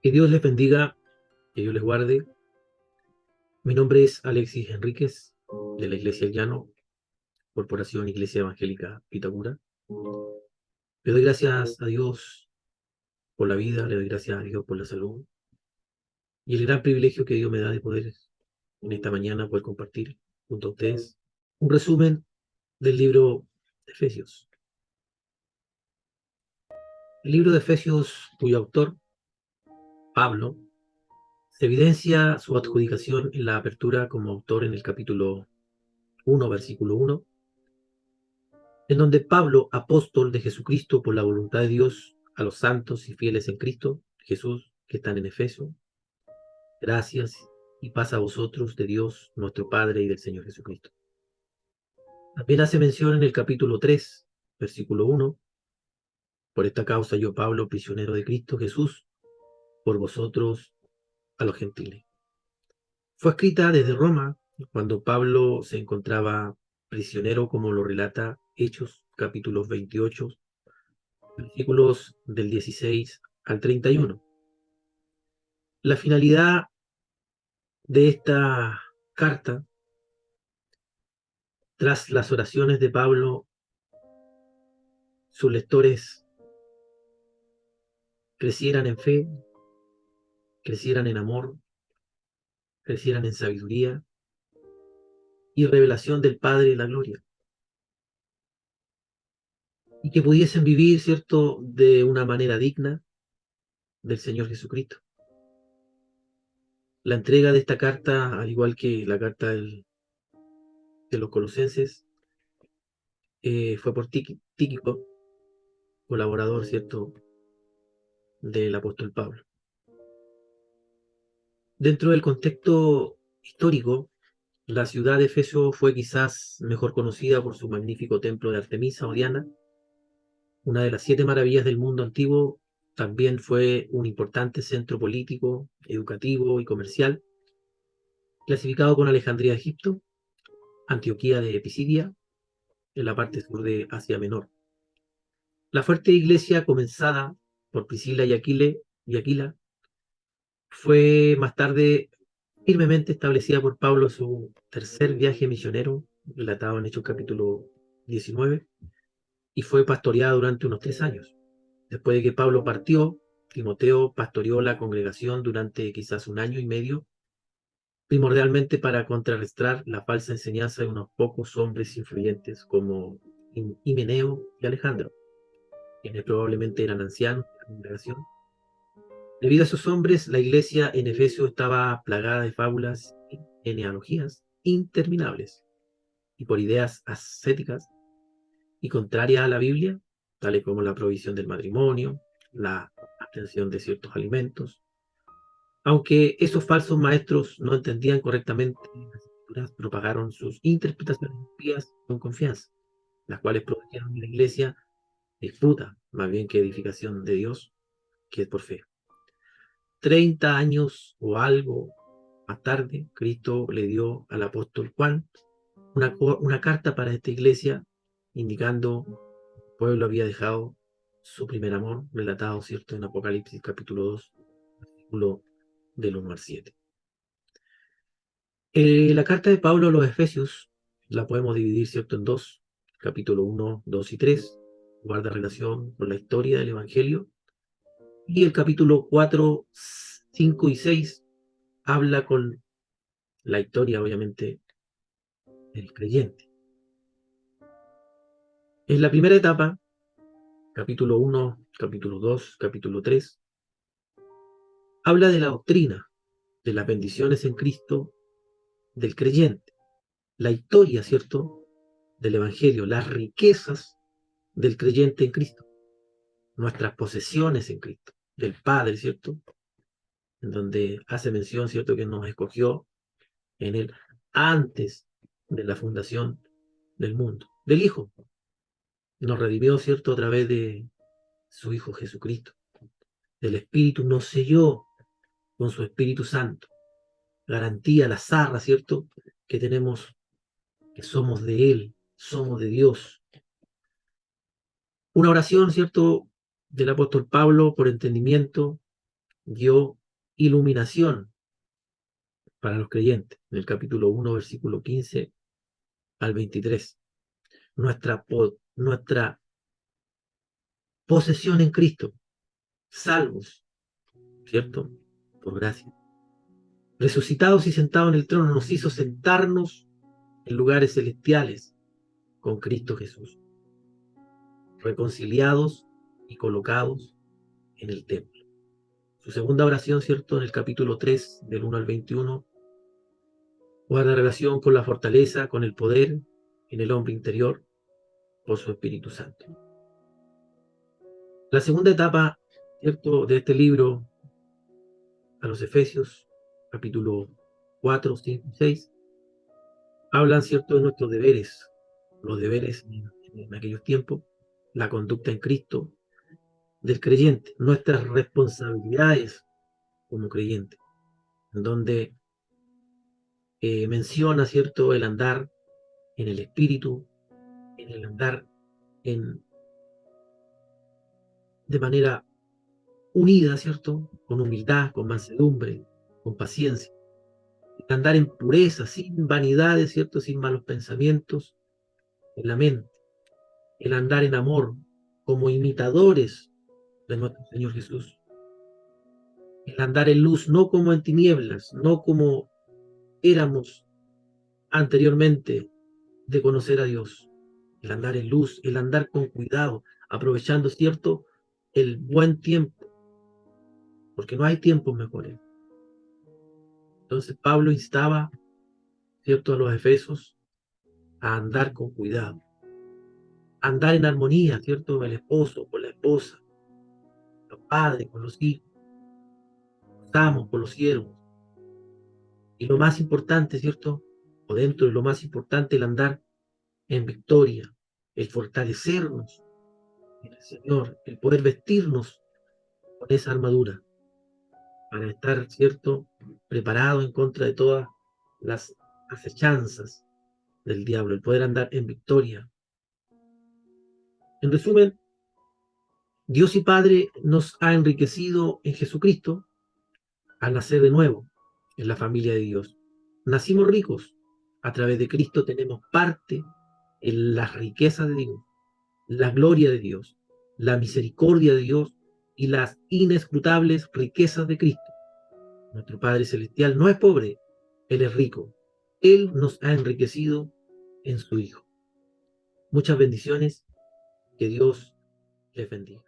Que Dios les bendiga, que Dios les guarde. Mi nombre es Alexis Enríquez, de la Iglesia El Llano, Corporación Iglesia Evangélica Pitagura. Le doy gracias a Dios por la vida, le doy gracias a Dios por la salud y el gran privilegio que Dios me da de poder en esta mañana poder compartir junto a ustedes un resumen del libro de Efesios. El libro de Efesios, cuyo autor, Pablo, se evidencia su adjudicación en la apertura como autor en el capítulo 1, versículo 1, en donde Pablo, apóstol de Jesucristo por la voluntad de Dios, a los santos y fieles en Cristo Jesús que están en Efeso, gracias y paz a vosotros de Dios nuestro Padre y del Señor Jesucristo. También hace mención en el capítulo 3, versículo 1, por esta causa yo, Pablo, prisionero de Cristo Jesús, por vosotros a los gentiles. Fue escrita desde Roma, cuando Pablo se encontraba prisionero, como lo relata Hechos, capítulos 28, versículos del 16 al 31. La finalidad de esta carta, tras las oraciones de Pablo, sus lectores crecieran en fe, crecieran en amor, crecieran en sabiduría y revelación del Padre de la gloria, y que pudiesen vivir, ¿cierto?, de una manera digna del Señor Jesucristo. La entrega de esta carta, al igual que la carta de los Colosenses, fue por Tíquico, colaborador, ¿cierto?, del apóstol Pablo. Dentro del contexto histórico, la ciudad de Efeso fue quizás mejor conocida por su magnífico templo de Artemisa o Diana, una de las 7 maravillas del mundo antiguo. También fue un importante centro político, educativo y comercial, clasificado con Alejandría de Egipto, Antioquía de Pisidia, en la parte sur de Asia Menor. La fuerte iglesia comenzada por Priscila y Aquila fue más tarde firmemente establecida por Pablo en su tercer viaje misionero, relatado en Hechos capítulo 19, y fue pastoreada durante unos 3 años. Después de que Pablo partió, Timoteo pastoreó la congregación durante quizás 1 año y medio, primordialmente para contrarrestar la falsa enseñanza de unos pocos hombres influyentes como Himeneo y Alejandro, quienes probablemente eran ancianos de la congregación. Debido a esos hombres, la iglesia en Efesio estaba plagada de fábulas y genealogías interminables, y por ideas ascéticas y contrarias a la Biblia, tales como la prohibición del matrimonio, la abstención de ciertos alimentos. Aunque esos falsos maestros no entendían correctamente las escrituras, propagaron sus interpretaciones impías con confianza, las cuales produjeron en la iglesia disputa, más bien que edificación de Dios, que es por fe. 30 años o algo más tarde, Cristo le dio al apóstol Juan una carta para esta iglesia, indicando que el pueblo había dejado su primer amor, relatado, ¿cierto?, en Apocalipsis capítulo 2, versículo del 1 al 7. La carta de Pablo a los Efesios la podemos dividir, ¿cierto?, en dos. Capítulo 1, 2 y 3 guarda relación con la historia del Evangelio, y el capítulo 4, 5 y 6 habla con la historia, obviamente, del creyente. En la primera etapa, capítulo 1, capítulo 2, capítulo 3, habla de la doctrina, de las bendiciones en Cristo del creyente, la historia, ¿cierto?, del Evangelio, las riquezas del creyente en Cristo, nuestras posesiones en Cristo, del Padre, ¿cierto?, en donde hace mención, ¿cierto?, que nos escogió en Él antes de la fundación del mundo, del Hijo, nos redimió, ¿cierto?, a través de su Hijo Jesucristo, del Espíritu nos selló con su Espíritu Santo, garantía, la zarra, ¿cierto?, que tenemos, que somos de Él, somos de Dios. Una oración, ¿cierto?, del apóstol Pablo por entendimiento dio iluminación para los creyentes, en el capítulo 1, versículo 15 al 23. Nuestra posesión en Cristo, salvos, ¿cierto? Por gracia. Resucitados y sentados en el trono, nos hizo sentarnos en lugares celestiales con Cristo Jesús, reconciliados y colocados en el templo. Su segunda oración, ¿cierto? En el capítulo 3, del 1 al 21, guarda relación con la fortaleza, con el poder en el hombre interior por su Espíritu Santo. La segunda etapa, ¿cierto?, de este libro a los Efesios, capítulo 4, 5 y 6, hablan, ¿cierto?, de nuestros deberes, los deberes en aquellos tiempos, la conducta en Cristo del creyente, nuestras responsabilidades como creyente, en donde menciona, ¿cierto?, el andar en el Espíritu, en el andar de manera unida, ¿cierto?, con humildad, con mansedumbre, con paciencia, el andar en pureza, sin vanidades, ¿cierto?, sin malos pensamientos en la mente, el andar en amor, como imitadores de nuestro Señor Jesús, el andar en luz, no como en tinieblas, no como éramos anteriormente de conocer a Dios, el andar en luz, el andar con cuidado, aprovechando, ¿cierto?, el buen tiempo, porque no hay tiempos mejores. Entonces Pablo instaba, ¿cierto?, a los efesios a andar con cuidado, a andar en armonía, ¿cierto?, el esposo con la esposa, los padres con los hijos, los amos con los siervos. Y lo más importante, ¿cierto?, o dentro de lo más importante, el andar en victoria, el fortalecernos en el Señor, el poder vestirnos con esa armadura para estar, ¿cierto?, preparado en contra de todas las acechanzas del diablo, el poder andar en victoria. En resumen, Dios y Padre nos ha enriquecido en Jesucristo al nacer de nuevo en la familia de Dios. Nacimos ricos. A través de Cristo tenemos parte en las riquezas de Dios, la gloria de Dios, la misericordia de Dios y las inescrutables riquezas de Cristo. Nuestro Padre Celestial no es pobre, Él es rico. Él nos ha enriquecido en su Hijo. Muchas bendiciones, que Dios les bendiga.